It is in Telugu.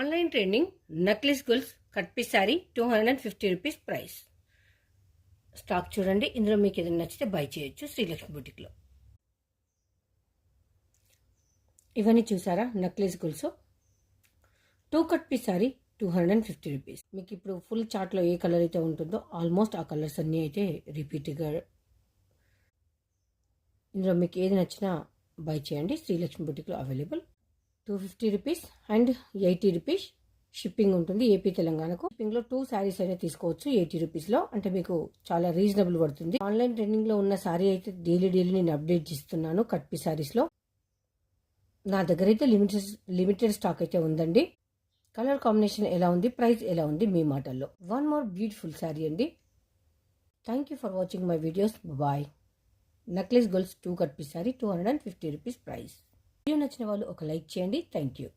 ఆన్లైన్ ట్రెండింగ్ నక్లీస్ గొల్స్ cut piece sari 250 rupees price. Stock చూడండి. ఇందులో మీకు ఏదైనా నచ్చితే బై చేయొచ్చు శ్రీలక్ష్మి బుటిక్లో. ఇవన్నీ చూసారా నక్లీస్ గొల్స్ 2 కట్ పీస్ శారీ 250 రూపీస్. మీకు ఇప్పుడు ఫుల్ చార్ట్లో ఏ కలర్ అయితే ఉంటుందో ఆల్మోస్ట్ ఆ కలర్స్ అన్నీ అయితే రిపీట్గా. ఇందులో మీకు ఏది నచ్చినా బై చేయండి శ్రీలక్ష్మి బుటిక్లో available. 250 rupees and 80 rupees shipping ఉంటుంది ఏపీ తెలంగాణకు. షిప్పింగ్లో 2 శారీస్ అయితే తీసుకోవచ్చు 80 రూపీస్లో. అంటే మీకు చాలా రీజనబుల్ పడుతుంది. ఆన్లైన్ ట్రెండింగ్లో ఉన్న శారీ అయితే డైలీ నేను అప్డేట్ చేస్తున్నాను కట్ పీస్ శారీస్లో. నా దగ్గర అయితే లిమిటెడ్ స్టాక్ అయితే ఉందండి. కలర్ కాంబినేషన్ ఎలా ఉంది, ప్రైస్ ఎలా ఉంది మీ మాటల్లో. వన్ మోర్ బ్యూటిఫుల్ శారీ అండి. Thank you for watching my videos. Bye. Necklace girls 2 cut piece sari 250 rupees price. Video నచ్చిన వాళ్ళు ఒక లైక్ చేయండి. Thank you.